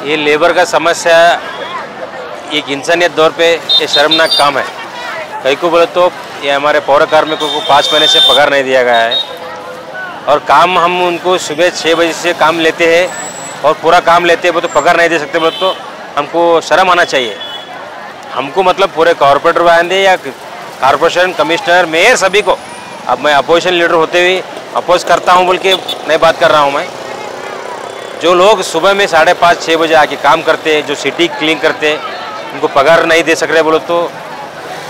ये लेबर का समस्या एक इंसानियत दौर पे ये शर्मनाक काम है। कई को बोले तो ये हमारे पौर कार्मिकों को 5 महीने से पगार नहीं दिया गया है और काम हम उनको सुबह 6 बजे से काम लेते हैं और पूरा काम लेते हैं, वो तो पगार नहीं दे सकते बोले तो हमको शर्म आना चाहिए। हमको मतलब पूरे कॉर्पोरेटर वाले या कॉर्पोरेशन कमिश्नर मेयर सभी को, अब मैं अपोजिशन लीडर होते हुए अपोज करता हूँ बोल के नहीं बात कर रहा हूँ मैं। जो लोग सुबह में 5:30-6 बजे आके काम करते हैं, जो सिटी क्लीन करते हैं, उनको पगार नहीं दे सक रहे बोलो तो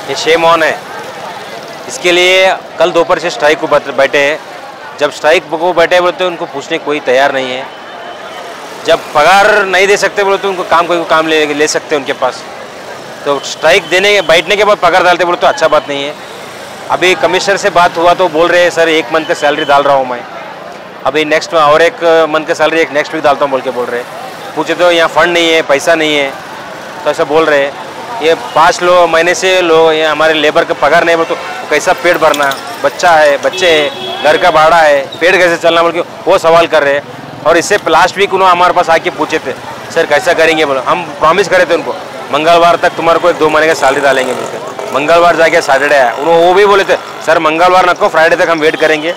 ये शेम ऑन है। इसके लिए कल दोपहर से स्ट्राइक को बैठे हैं। जब स्ट्राइक को बैठे बोलते उनको पूछने कोई तैयार नहीं है। जब पगार नहीं दे सकते बोले तो उनको कोई काम ले सकते हैं उनके पास। तो स्ट्राइक बैठने के बाद पगार डालते बोले तो अच्छा बात नहीं है। अभी कमिश्नर से बात हुआ तो बोल रहे हैं सर 1 मंथ का सैलरी डाल रहा हूँ मैं, अभी नेक्स्ट और 1 मंथ का सैलरी नेक्स्ट वीक डालता हूँ बोल के बोल रहे हैं। पूछे तो यहाँ फंड नहीं है, पैसा नहीं है, तो ऐसा बोल रहे हैं। ये 5 महीने से ये हमारे लेबर का पगार नहीं बोल तो कैसा पेट भरना, बच्चे हैं, घर का भाड़ा है, पेट कैसे चलना बोल के वो सवाल कर रहे हैं। और इससे लास्ट वीक उन्होंने हमारे पास आके पूछे थे सर कैसा करेंगे बोलो। हम प्रॉमिस करे थे उनको मंगलवार तक तुम्हारे को 1-2 महीने का सैलरी डालेंगे बोलते। मंगलवार जाके सैटरडे आया, उन्होंने वो भी बोले थे सर मंगलवार नको, फ्राइडे तक हम वेट करेंगे,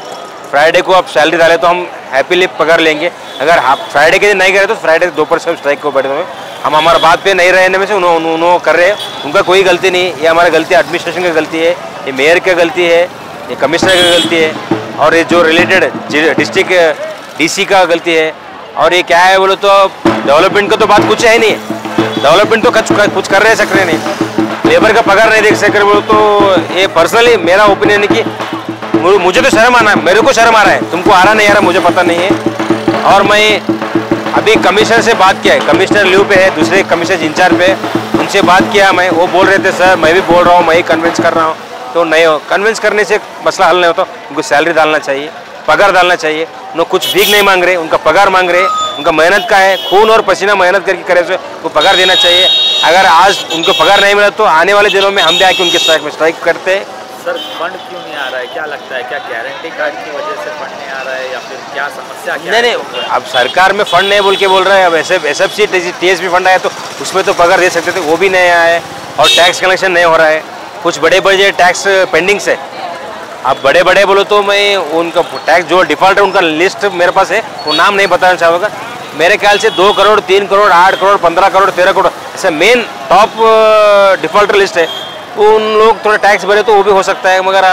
फ्राइडे को आप सैलरी डालें तो हम हैप्पीली पगार लेंगे। अगर आप फ्राइडे के दिन नहीं करे तो फ्राइडे दोपहर से स्ट्राइक को बैठे हुए हम हमारा बात पे नहीं रहने में से उन्होंने कर रहे हैं। उनका कोई गलती नहीं, ये हमारी गलती एडमिनिस्ट्रेशन की गलती है, ये मेयर की गलती है, ये कमिश्नर की गलती है और ये जो रिलेटेड डिस्ट्रिक्ट DC का गलती है। और ये क्या है बोलो तो डेवलपमेंट का तो बात कुछ है नहीं, डेवलपमेंट तो कुछ कर रहे सकते नहीं, लेबर का पगार नहीं देख सकते बोलो तो ये पर्सनली मेरा ओपिनियन है कि मुझे तो शर्म आना, मेरे को शर्म आ रहा है, तुमको आ रहा नहीं आ रहा मुझे पता नहीं है। और मैं अभी कमिश्नर से बात किया है, कमिश्नर लीव पे है, दूसरे कमिश्नर इंचार्ज पे, उनसे बात किया मैं, वो बोल रहे थे सर मैं भी बोल रहा हूँ, मैं ही कन्विंस कर रहा हूँ। तो नहीं हो, कन्विंस करने से मसला हल नहीं होता, उनको सैलरी डालना चाहिए, पगार डालना चाहिए। उन्होंने कुछ भीख नहीं मांग रहे, उनका पगार मांग रहे, उनका मेहनत का है, खून और पसीना मेहनत करके करे तो उनको पगार देना चाहिए। अगर आज उनको पगार नहीं मिला तो आने वाले दिनों में हम भी आके उनके स्ट्राइक करते हैं। सर फंड क्यों नहीं आ रहा है, क्या लगता है, क्या गारंटी कार्ड की वजह से फंड नहीं आ रहा है या फिर क्या समस्या क्या नहीं, अब सरकार में फंड नहीं बोल के बोल रहे हैं। अब SFC TSP फंड आया तो उसमें तो पगार दे सकते थे, वो भी नहीं आया है और टैक्स कलेक्शन नहीं हो रहा है। कुछ बड़े टैक्स पेंडिंग्स है। अब बड़े बोलो तो मैं उनका टैक्स जो डिफॉल्ट है उनका लिस्ट मेरे पास है, वो नाम नहीं बताना चाहूँगा। मेरे ख्याल से 2 करोड़, 3 करोड़, 8 करोड़, 15 करोड़, 13 करोड़ ऐसे मेन टॉप डिफॉल्टर लिस्ट है। उन लोग थोड़ा टैक्स भरे तो वो भी हो सकता है, मगर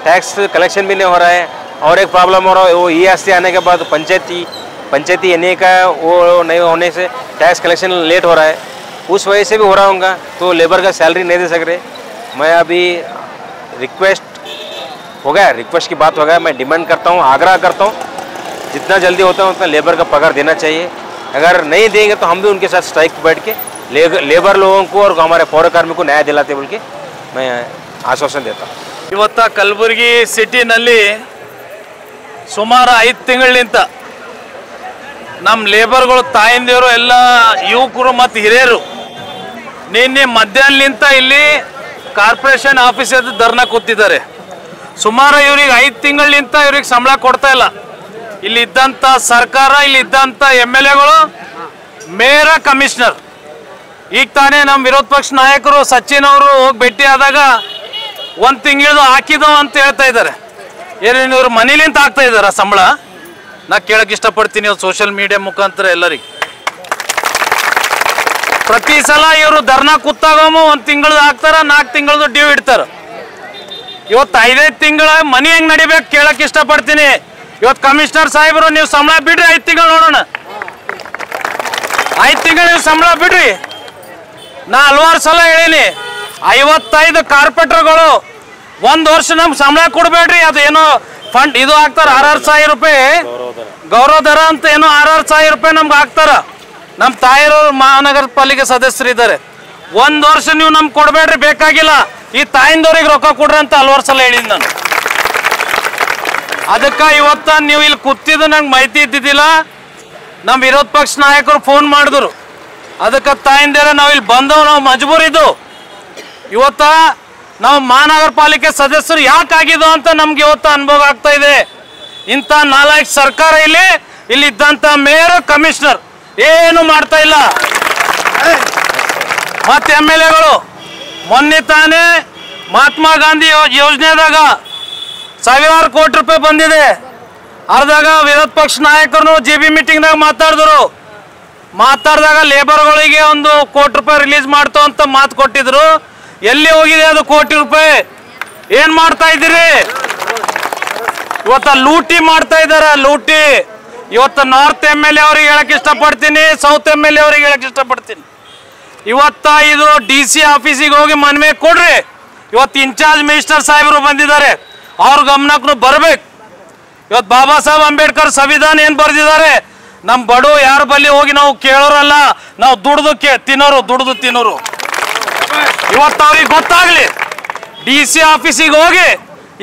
टैक्स कलेक्शन भी नहीं हो रहा है। और एक प्रॉब्लम हो रहा है वो ERC आने के बाद पंचायती NA का वो नहीं होने से टैक्स कलेक्शन लेट हो रहा है, उस वजह से भी हो रहा होगा। तो लेबर का सैलरी नहीं दे सक रहे। मैं अभी रिक्वेस्ट हो गया, रिक्वेस्ट की बात हो गया, मैं डिमांड करता हूँ, आग्रह करता हूँ जितना जल्दी होता है उतना लेबर का पगार देना चाहिए। अगर नहीं देंगे तो हम भी उनके साथ स्ट्राइक पर बैठ के लेबर लोगों को और हमारे पौर कार्मिकों को न्याय दिलाते बोल के मैं आश्वासन देता हूँ। ಇವತ್ತ ಕಲಬುರಗಿ ಸಿಟಿನಲ್ಲಿ ಸುಮಾರು 5 ತಿಂಗಳಿಂದ ನಮ್ಮ ಲೇಬರ್ಗಳು ತಾಯಂದಿರು ಎಲ್ಲ ಯುವಕರು ಮತ್ತು ಹಿರಿಯರು ನಿನ್ನೆ ಮಧ್ಯಾಹ್ನಲಿಂದ ಇಲ್ಲಿ ಕಾರ್ಪೊರೇಷನ್ ಆಫೀಸ್ ಎದುರು ಧರ್ನಾ ಕೂತಿದ್ದಾರೆ. ಸುಮಾರು ಇವರಿಗೆ 5 ತಿಂಗಳಿಂದ ಇವರಿಗೆ ಸಂಬಳ ಕೊಡ್ತಾ ಇಲ್ಲ. ಇಲ್ಲಿ ಇದ್ದಂಥ ಸರ್ಕಾರ, ಇಲ್ಲಿ ಇದ್ದಂಥ MLAಗಳು, ಮೇಯರ್, ಕಮಿಷನರ್, ಈಗ ತಾನೇ ನಮ್ಮ ವಿರೋಧ ಪಕ್ಷ ನಾಯಕರು ಸಚಿನ್ ಅವರು ಹೋಗಿ ಭೇಟಿ ಆದಾಗ 1 ತಿಂಗಳು ಹಾಕಿದವು ಅಂತ ಹೇಳ್ತಾ ಇದ್ದಾರೆ. ಏನೇನು ಇವರು ಮನೇಲಿಂತ ಹಾಕ್ತಾ ಇದ್ದಾರ ಸಂಬಳ? ನಾ ಕೇಳಕ್ಕೆ ಇಷ್ಟಪಡ್ತೀನಿ ಸೋಷಿಯಲ್ ಮೀಡಿಯಾ ಮುಖಾಂತರ ಎಲ್ಲರಿಗೆ. ಪ್ರತಿ ಸಲ ಇವರು ಧರ್ನಾ ಕೂತಾಗಮು 1 ತಿಂಗಳದು ಹಾಕ್ತಾರ, 4 ತಿಂಗಳದು ಡ್ಯೂ ಇಡ್ತಾರ. ಇವತ್ತು 5 ತಿಂಗಳ ಮನಿ ಹೆಂಗೆ ನಡಿಬೇಕು ಕೇಳಕ್ಕೆ ಇಷ್ಟಪಡ್ತೀನಿ. ಇವತ್ತು ಕಮಿಷನರ್ ಸಾಹೇಬರು ನೀವು ಸಂಬಳ ಬಿಡ್ರಿ, 5 ತಿಂಗಳು ನೋಡೋಣ. 5 ತಿಂಗಳು ನೀವು ಸಂಬಳ ಬಿಡ್ರಿ. ನಾ ಹಲವಾರು ಸಲ ಹೇಳೀನಿ, 55 ಕಾರ್ಪೊರೇಟರ್ಗಳು 1 ವರ್ಷ ನಮ್ಗೆ ಸಂಬಳ ಕೊಡಬೇಡ್ರಿ, ಅದು ಏನೋ ಫಂಡ್ ಇದು ಹಾಕ್ತಾರೆ 6,000 ರೂಪಾಯಿ ಗೌರವ ದರ ಅಂತ, ಏನೋ 6,000 ರೂಪಾಯಿ ನಮ್ಗೆ ಹಾಕ್ತಾರ. ನಮ್ಮ ತಾಯಿಯರು ಮಹಾನಗರ ಪಾಲಿಕೆ ಸದಸ್ಯರಿದ್ದಾರೆ. 1 ವರ್ಷ ನೀವು ನಮ್ಗೆ ಕೊಡಬೇಡ್ರಿ, ಬೇಕಾಗಿಲ್ಲ, ಈ ತಾಯಿಂದವ್ರಿಗೆ ರೊಕ್ಕ ಕೊಡ್ರಿ ಅಂತ ಹಲವಾರು ಸಲ ಹೇಳಿದ್ ನಾನು. ಅದಕ್ಕೆ ಇವತ್ತು ನೀವು ಇಲ್ಲಿ ಕೂತಿದ್ದು ನಂಗೆ ಮಾಹಿತಿ ಇದ್ದಿದ್ದಿಲ್ಲ. ನಮ್ಮ ವಿರೋಧ ಪಕ್ಷ ನಾಯಕರು ಫೋನ್ ಮಾಡಿದ್ರು, ಅದಕ್ಕೆ ತಾಯಿಂದೇರ ನಾವು ಇಲ್ಲಿ ಬಂದವು, ನಾವು ಮಜಬೂರಿದ್ದು. ಇವತ್ತ ನಾವು ಮಹಾನಗರ ಪಾಲಿಕೆ ಸದಸ್ಯರು ಯಾಕಾಗಿದ್ದು ಅಂತ ನಮ್ಗೆ ಇವತ್ತು ಅನುಭವ ಆಗ್ತಾ ಇದೆ. ಇಂಥ 4 ಸರ್ಕಾರ ಇಲ್ಲಿ ಇದ್ದಂಥ ಮೇಯರ್, ಕಮಿಷನರ್ ಏನು ಮಾಡ್ತಾ ಇಲ್ಲ. ಮತ್ತೆ MLAಗಳು ಮೊನ್ನೆ ತಾನೇ ಮಹಾತ್ಮ ಗಾಂಧಿ ಯೋಜನೆದಾಗ ಸಾವಿರಾರು ಕೋಟಿ ರೂಪಾಯಿ ಬಂದಿದೆ. ಅರ್ಧಾಗ ವಿರೋಧ ಪಕ್ಷ ನಾಯಕರು JB ಮೀಟಿಂಗ್ನಾಗ ಮಾತಾಡಿದಾಗ ಲೇಬರ್ಗಳಿಗೆ 1 ಕೋಟಿ ರೂಪಾಯಿ ರಿಲೀಸ್ ಮಾಡ್ತು ಅಂತ ಮಾತು ಕೊಟ್ಟಿದ್ರು. ಎಲ್ಲಿ ಹೋಗಿದೆ ಅದು ಕೋಟಿ ರೂಪಾಯಿ? ಏನ್ ಮಾಡ್ತಾ ಇದ್ದೀರಿ? ಇವತ್ತ ಲೂಟಿ ಮಾಡ್ತಾ ಇದಾರೆ, ಲೂಟಿ. ಇವತ್ತು ನಾರ್ತ್ MLA ಅವ್ರಿಗೆ ಹೇಳಕ್ ಇಷ್ಟಪಡ್ತೀನಿ, ಸೌತ್ MLA ಅವ್ರಿಗೆ ಹೇಳಕ್ ಇಷ್ಟಪಡ್ತೀನಿ. ಇವತ್ತ ಇದು DC ಆಫೀಸಿಗೆ ಹೋಗಿ ಮನವಿ ಕೊಡ್ರಿ. ಇವತ್ತು ಇನ್ಚಾರ್ಜ್ ಮಿನಿಸ್ಟರ್ ಸಾಹೇಬರು ಬಂದಿದ್ದಾರೆ, ಅವ್ರ ಗಮನಕ್ಕೂ ಬರ್ಬೇಕು. ಇವತ್ತು ಬಾಬಾ ಸಾಹೇಬ್ ಅಂಬೇಡ್ಕರ್ ಸಂವಿಧಾನ ಏನ್ ಬರ್ದಿದ್ದಾರೆ, ನಮ್ ಬಡು ಯಾರ ಬಳಿ ಹೋಗಿ ನಾವು ಕೇಳೋರಲ್ಲ, ನಾವು ದುಡ್ದು ತಿನ್ನೋರು. ಇವತ್ತು ಅವ್ರಿಗೆ ಗೊತ್ತಾಗ್ಲಿ. DC ಆಫೀಸಿಗೆ ಹೋಗಿ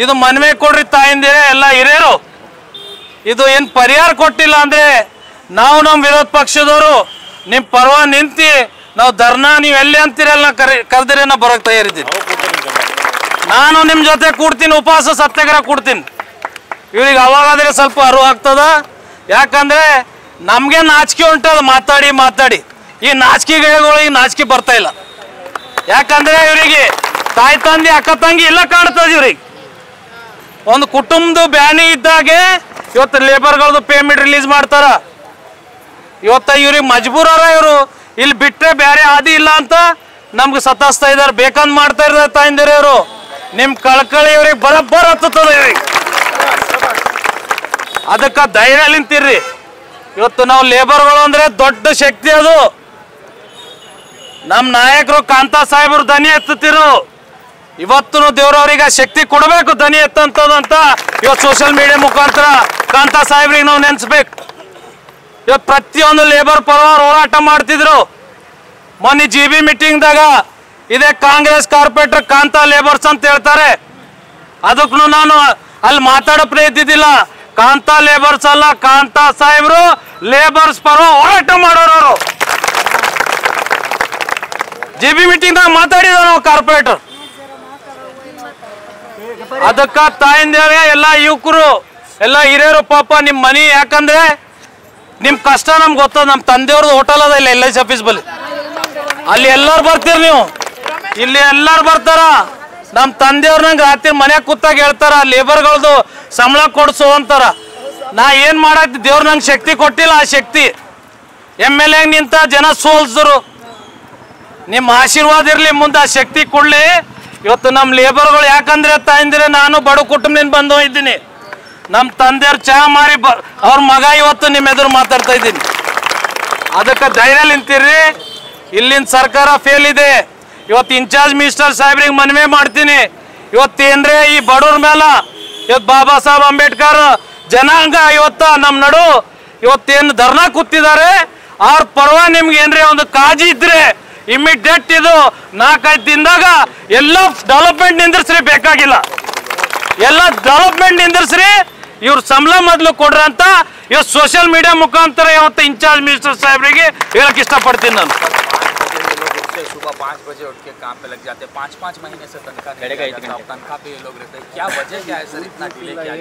ಇದು ಮನವಿ ಕೊಡ್ರಿ ತಾಯಿಂದಿರೇ, ಎಲ್ಲ ಹಿರಿಯರು. ಇದು ಏನು ಪರಿಹಾರ ಕೊಟ್ಟಿಲ್ಲ ಅಂದ್ರೆ ನಾವು ನಮ್ಮ ವಿರೋಧ ಪಕ್ಷದವರು ನಿಮ್ಮ ಪರವ ನಿಂತಿ ನಾವು ಧರ್ನಾ ನೀವು ಎಲ್ಲಿ ಅಂತೀರಲ್ಲ ಕರೆದ್ರೆ ನಾ ಬರೋಕ್ಕೆ ತಯಾರಿದ್ದೀನಿ. ನಾನು ನಿಮ್ಮ ಜೊತೆ ಕೂಡ್ತೀನಿ, ಉಪವಾಸ ಸತ್ಯಾಗ್ರಹ ಕೂಡ್ತೀನಿ. ಇವ್ರಿಗೆ ಅವಾಗಾದ್ರೆ ಸ್ವಲ್ಪ ಅರಿವು ಆಗ್ತದ. ಯಾಕಂದ್ರೆ ನಮಗೆ ನಾಚಿಕೆ ಉಂಟದ ಮಾತಾಡಿ ಈ ನಾಚಿಕೆಗಳಿಗೆ ನಾಚಿಕೆ ಬರ್ತಾ ಇಲ್ಲ. ಯಾಕಂದ್ರೆ ಇವರಿಗೆ ತಾಯಿ ತಂದೆ ಅಕ್ಕ ತಂಗಿ ಇಲ್ಲ ಕಾಣ್ತದ. ಇವ್ರಿಗೆ ಒಂದು ಕುಟುಂಬದ ಬ್ಯಾನಿ ಇದ್ದಾಗೆ ಇವತ್ತು ಲೇಬರ್ಗಳದ್ದು ಪೇಮೆಂಟ್ ರಿಲೀಸ್ ಮಾಡ್ತಾರ. ಇವತ್ತ ಇವ್ರಿಗೆ ಮಜಬೂರರ, ಇವರು ಇಲ್ಲಿ ಬಿಟ್ಟರೆ ಬೇರೆ ಹಾದಿ ಇಲ್ಲ ಅಂತ ನಮ್ಗೆ ಸತಾಸ್ತಾ ಇದಾರೆ, ಬೇಕಂದ್ ಮಾಡ್ತಾ ಇರ್ತಾರೆ ತಾಯಿಂದಿರ. ಇವರು ನಿಮ್ಮ ಕಳ್ಕಳಿ ಇವ್ರಿಗೆ ಬರಬ್ಬರ ಹತ್ತದ. ಇವ್ರಿಗೆ ಅದಕ್ಕೆ ಧೈರ್ಯ ನಿಂತಿರ್ರಿ. ಇವತ್ತು ನಾವು ಲೇಬರ್ಗಳು ಅಂದ್ರೆ ದೊಡ್ಡ ಶಕ್ತಿ. ಅದು ನಮ್ಮ ನಾಯಕರು ಕಾಂತಾ ಸಾಹೇಬರು ದನಿ ಎತ್ತುತ್ತಿರು. ಇವತ್ತು ದೇವ್ರವ್ರಿಗೆ ಶಕ್ತಿ ಕೊಡಬೇಕು ದನಿ ಎತ್ತಂತದ್ದು ಅಂತ ಇವತ್ತು ಸೋಷಿಯಲ್ ಮೀಡಿಯಾ ಮುಖಾಂತರ ಕಾಂತಾ ಸಾಹೇಬ್ರಿಗೆ ನಾವು ನೆನೆಸ್ಬೇಕು. ಇವತ್ತು ಪ್ರತಿಯೊಂದು ಲೇಬರ್ ಪರವಾಗಿ ಹೋರಾಟ ಮಾಡ್ತಿದ್ರು. ಮೊನ್ನೆ JB ಮೀಟಿಂಗ್ದಾಗ ಇದೇ ಕಾಂಗ್ರೆಸ್ ಕಾರ್ಪೊರೇಟರ್ ಕಾಂತಾ ಲೇಬರ್ಸ್ ಅಂತ ಹೇಳ್ತಾರೆ. ಅದಕ್ಕೂ ನಾನು ಅಲ್ಲಿ ಮಾತಾಡೋ ಪ್ರಯತ್ನಿದ್ದಿಲ್ಲ. ಕಾಂತಾ ಲೇಬರ್ಸ್ ಅಲ್ಲ, ಕಾಂತಾ ಸಾಹೇಬ್ರು ಲೇಬರ್ಸ್ ಪರ ಹೋರಾಟ ಮಾಡೋರು. JB ಮೀಟಿಂಗ್ದಾಗ ಮಾತಾಡಿದ ನಾವು ಕಾರ್ಪೊರೇಟರ್. ಅದಕ್ಕ ತಾಯಿಂದೇವೆ ಎಲ್ಲ ಯುವಕರು ಎಲ್ಲ ಹಿರಿಯರು ಪಾಪ ನಿಮ್ಮ ಮನಿ, ಯಾಕಂದ್ರೆ ನಿಮ್ ಕಷ್ಟ ನಮ್ಗೆ ಗೊತ್ತದ. ನಮ್ಮ ತಂದೆಯವ್ರದ್ದು ಹೋಟೆಲ್ ಅದ ಇಲ್ಲಿ LIC ಆಫೀಸ್ ಬಳಿ, ಅಲ್ಲಿ ಎಲ್ಲರೂ ಬರ್ತೀರಿ ನೀವು. ಇಲ್ಲಿ ಎಲ್ಲರೂ ಬರ್ತಾರ. ನಮ್ಮ ತಂದೆಯವ್ರ ನಂಗೆ ರಾತ್ರಿ ಮನ್ಯಾಗ ಕೂತಾಗ ಹೇಳ್ತಾರ ಲೇಬರ್ಗಳದು ಸಂಬಳ ಕೊಡ್ಸು ಅಂತಾರ. ನಾ ಏನ್ ಮಾಡಾಕ್ತಿ, ದೇವ್ರ ನಂಗೆ ಶಕ್ತಿ ಕೊಟ್ಟಿಲ್ಲ. ಆ ಶಕ್ತಿ MLA ನಿಂತ ಜನ ಸೋಲ್ಸಿದ್ರು. ನಿಮ್ಮ ಆಶೀರ್ವಾದ ಇರ್ಲಿ, ಮುಂದೆ ಆ ಶಕ್ತಿ ಕೊಡ್ಲಿ. ಇವತ್ತು ನಮ್ಮ ಲೇಬರ್ಗಳು ಯಾಕಂದ್ರೆ ತಾಯಿಂದ್ರೆ ನಾನು ಬಡ ಕುಟುಂಬದಿಂದ ಬಂದು ಇದ್ದೀನಿ. ನಮ್ಮ ತಂದೆಯವ್ರು ಚಹಾ ಮಾರಿ ಅವ್ರ ಮಗ ಇವತ್ತು ನಿಮ್ಮ ಎದುರು ಮಾತಾಡ್ತಾ ಇದ್ದೀನಿ. ಅದಕ್ಕೆ ಧೈರ್ಯ ನಿಂತಿರ್ರಿ. ಇಲ್ಲಿನ ಸರ್ಕಾರ ಫೇಲ್ ಇದೆ. ಇವತ್ತು ಇನ್ಚಾರ್ಜ್ ಮಿನಿಸ್ಟರ್ ಸಾಹೇಬ್ರಿಗೆ ಮನವಿ ಮಾಡ್ತೀನಿ. ಇವತ್ತೇನ್ರೆ ಈ ಬಡವ್ರ ಮೇಲೆ ಇವತ್ತು ಬಾಬಾ ಸಾಹೇಬ್ ಅಂಬೇಡ್ಕರ್ ಜನಾಂಗ ಇವತ್ತ ನಮ್ಮ ನಡು ಇವತ್ತೇನು ಧರ್ನಾ ಕೂತಿದ್ದಾರೆ, ಅವ್ರ ಪರವ ನಿಮ್ಗೆ ಏನ್ರಿ ಒಂದು ಕಾಳಜಿ ಇದ್ರೆ ಇಮಿಡಿಯೇಟ್ ಇದು 4-5 ದಿನದಾಗ ಎಲ್ಲ ಡೆವಲಪ್ಮೆಂಟ್ ನಿಂದಿರ್ಸ್ರಿ. ಬೇಕಾಗಿಲ್ಲ, ಎಲ್ಲ ಡೆವಲಪ್ಮೆಂಟ್ ನಿಂದಿರ್ಸ್ರಿ. ಇವ್ರ ಸಂಬಳ ಮೊದಲು ಕೊಡ್ರಿ ಅಂತ ಇವತ್ತು ಸೋಷಿಯಲ್ ಮೀಡಿಯಾ ಮುಖಾಂತರ ಇವತ್ತು ಇನ್ಚಾರ್ಜ್ ಮಿನಿಸ್ಟರ್ ಸಾಹೇಬ್ರಿಗೆ ಹೇಳಕ್ ಇಷ್ಟಪಡ್ತೀನಿ ನಾನು. सुबह 5 बजे उठ के काम पे लग जाते हैं, 5-5 महीने से तनख्वाह पे ये लोग रहते हैं, क्या वजह क्या है सर इतना डिले किया?